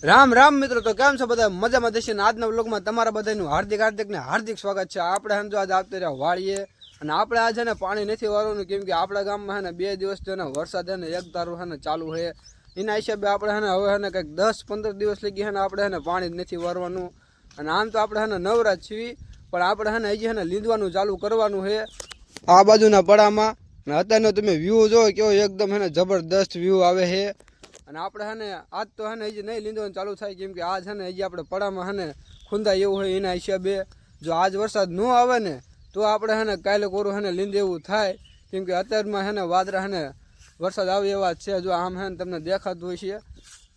રામ રામ મિત્રો, તો કેમ છો બધા? મજામાં દેશી ને આજના વ્લોગમાં તમારા બધાનું હાર્દિક સ્વાગત છે. આપણે સમજો આજે આવતી રહ્યા વાળીએ અને આપણે આજે ને પાણી નથી વાળવાનું, કેમ કે આપણા ગામમાં હે ને 2 દિવસ છે ને વરસાદ હે ને એક ધારું હે ને ચાલુ છે. એના હિસાબે આપણે હે ને હવે હે ને કંઈક 10-15 દિવસ લગી હે ને આપણે હે ને પાણી નથી વારવાનું. અને આમ તો આપણે હે ને નવરાજ છીએ, પણ આપણે હે ને હજી હે ને લીંદવાનું ચાલુ કરવાનું છે આ બાજુના પડામાં. અને અત્યારનો તમે વ્યૂ જો કેવો એકદમ હે ને જબરદસ્ત વ્યૂ આવે છે. અને આપણે હે ને આજ તો હે ને હજી નહીં લીંદવાનું ચાલુ થાય, કેમ કે આજ હે ને હજી આપણે પડામાં હે ને ખૂંદાય એવું હોય. એના હિસાબે જો આજ વરસાદ ન આવે ને તો આપણે હે ને કાલે કોરું હે ને લીંદે એવું થાય, કેમ કે અત્યારમાં હે ને વાદળા હે ને વરસાદ આવે એવા જ છે. જો આમ હે ને તમને દેખાતું હોય છે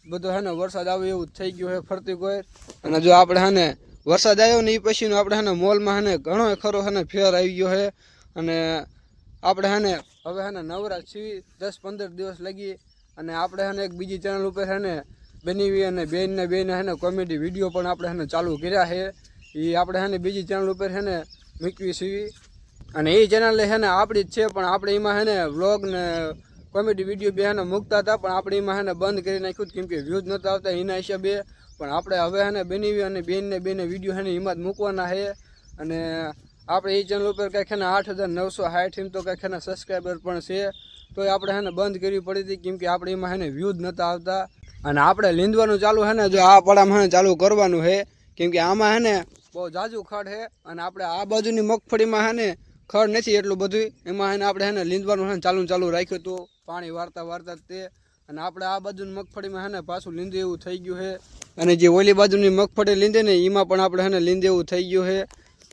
બધો હે ને વરસાદ આવે એવું થઈ ગયું છે ફરતી કોઈ. અને જો આપણે હે ને વરસાદ આવ્યો ને એ પછીનો આપણે હે ને મોલમાં હે ને ઘણો ખરો હે ને ફેર આવી ગયો છે. અને આપણે હે ને હવે હે ને નવરાજ છીએ 10-15 દિવસ લગી. અને આપણે હે ને એક બીજી ચેનલ ઉપર હે ને બનીવી અને બેન હે ને કોમેડી વિડીયો પણ આપણે હે ને ચાલુ કર્યા છે. એ આપણે હે ને બીજી ચેનલ ઉપર હે ને મૂકવી છીએ. અને એ ચેનલ હે ને આપણી જ છે, પણ આપણે એમાં હે ને વ્લોગ ને કોમેડી વિડીયો બે હે ને મૂકતા હતા, પણ આપણે એમાં હે ને બંધ કરી નાખ્યું, કેમ કે વ્યૂઝ નહોતા આવતા એના હિસાબે. પણ આપણે હવે હે ને બનીવી અને બેને વિડીયો હે ને એમાં જ મૂકવાના છે. અને આપણે એ ચેનલ ઉપર કંઈક હે ને 8,960 એમ તો કંઈક હે ને સબસ્ક્રાઈબર પણ છે. તો આપણે હે ને બંધ કરવી પડી હતી, કેમ કે આપણે એમાં હે ને વ્યૂઝ નહોતા આવતા. અને આપણે લીંદવાનું ચાલુ હે ને જો આ પડામાં હે ને ચાલુ કરવાનું છે, કેમ કે આમાં હે ને બહુ જાજુ ખડ છે. અને આપણે આ બાજુની મગફળીમાં હે ને ખડ નથી એટલું બધું, એમાં હે ને આપણે હે ને લીંદવાનું હે ને ચાલુ રાખ્યું હતું પાણી વારતા તે. અને આપણે આ બાજુની મગફળીમાં હે ને પાછું લીંદે એવું થઈ ગયું છે. અને જે ઓલી બાજુની મગફળી લીંદે ને એમાં પણ આપણે હે ને લીંદે એવું થઈ ગયું છે.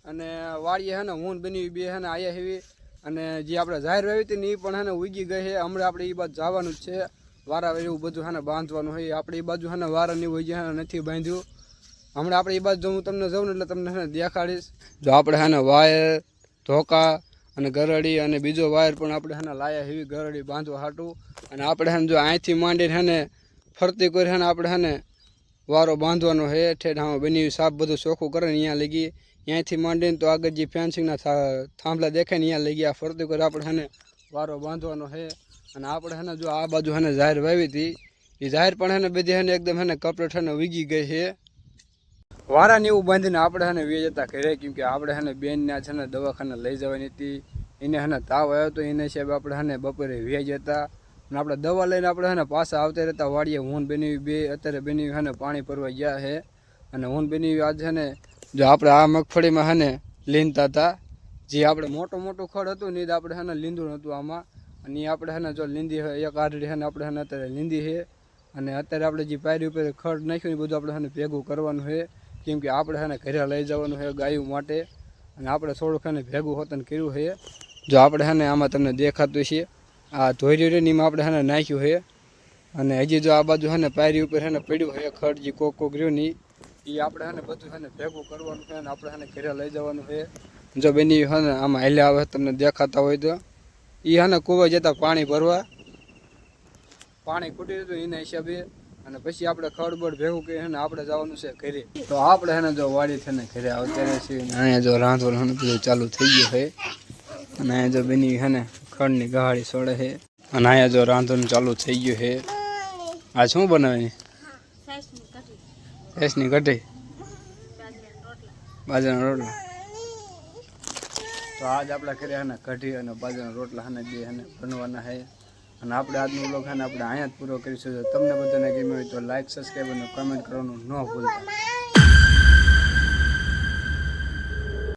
અને વાડીએ હે ને હું બની બે હે ને આયા હેવી. અને જે આપણે જાહેર વાવી હતી ને એ પણ હે ને ઉગી ગઈ છે. હમણાં આપણે એ બાજુ જવાનું જ છે, વારા એવું બધું હે ને બાંધવાનું હોય. આપણે એ બાજુ હે ને વારા ની હોય હે નથી બાંધ્યું. હમણાં આપણે એ બાજુ જો હું તમને જાઉં ને એટલે તમને હે ને દેખાડીશ. જો આપણે હે ને વાયર ધોકા અને ગરડી અને બીજો વાયર પણ આપણે હે ને લાયા એવી ગરડી બાંધવા હાટું. અને આપણે હે ને જો અહીંથી માંડીને હે ને ફરતી કરી હે ને આપણે હે ને વારો બાંધવાનો હે. ઠેઠ આમાં બની સાપ બધું ચોખ્ખું કરે ને અહીંયા લગી, ત્યાંથી માંડીને તો આગળ જે ફેન્સિંગના થાંભલા દેખાય ને અહીંયા લઈ ગયા ફરતી કરી આપણે હે ને વારો બાંધવાનો છે. અને આપણે હે ને જો આ બાજુ હે ને જાહેર વાવી હતી, એ જાહેર પણ હે ને બધી હે ને એકદમ હે ને કપલેટ હે ને વીગી ગઈ છે. વારાને એવું બાંધીને આપણે હે ને વે જતા ઘરે, કેમ કે આપણે હે ને બેનને છે ને દવાખાને લઈ જવાની હતી. એને હે ને તાવ આવ્યો હતો, એને સાહેબ આપણે હે ને બપોરે વે જતા. અને આપણે દવા લઈને આપણે હે ને પાછા આવતા રહેતા વાડીએ. હું બની બે અત્યારે બની હે ને પાણી ભરવા ગયા છે. અને હું બની આજ હે ને જો આપણે આ મગફળીમાં હે ને લીંદતા હતા, જે આપણે મોટું ખડ હતું ને એ આપણે હે ને લીંદું હતું આમાં. અને એ આપણે હે ને જો લીંદી એક આરડી હે ને આપણે હે ને અત્યારે લીંદી છે. અને અત્યારે આપણે જે પાયરી ઉપર ખડ નાખ્યું એ બધું આપણે હે ને ભેગું કરવાનું છે, કેમ કે આપણે હે ને ઘરે લઈ જવાનું છે ગાયું માટે. અને આપણે થોડુંક હે ને ભેગું હોતન કર્યું છે. જો આપણે હે ને આમાં તમને દેખાતું છે આ ધોરી ને એમાં આપણે હે ને નાખ્યું છે. અને હજી જો આ બાજુ હે ને પાયરી ઉપર હે ને પડ્યું છે ખડ, જે કોક રહ્યું ને એ આપણે હે ને બધું હે ને ભેગું કરવાનું છે. અને આપણે હે ને ઘરે લઈ જવાનું છે. જો બેની હે ને આમાં હાલ્યા આવે તમને દેખાતા હોય તો એ હે ને કૂવા જતા પાણી ભરવા, પાણી ખૂટી હતું એના હિસાબે. અને પછી આપણે ખડબડ ભેગું કરી હે ને આપણે જવાનું છે ઘરે. તો આપણે હે ને જો વાડી છે ને ઘરે આવતા છીએ. અહીંયા જો રાંધવાનું હે ને બધું ચાલુ થઈ ગયું છે. અને અહીંયા જો બેની હે ને ખડની ગહાડી સોડે છે. અને અહીંયા જો રાંધવાનું ચાલુ થઈ ગયું છે. આ શું બનાવે? ભેંસની કઢી, બાજરાના રોટલા. તો આજ આપણા ઘરે હે ને કઢી અને બાજરાના રોટલા હે ને બે હે ને બનવાના છે. અને આપણે આજનો વ્લોગ હે ને આપણે અહીંયા જ પૂરો કરીશું. તમને બધાને ગમ્યું હોય તો લાઈક, સબસ્ક્રાઈબ અને કમેન્ટ કરવાનું ન ભૂલતા.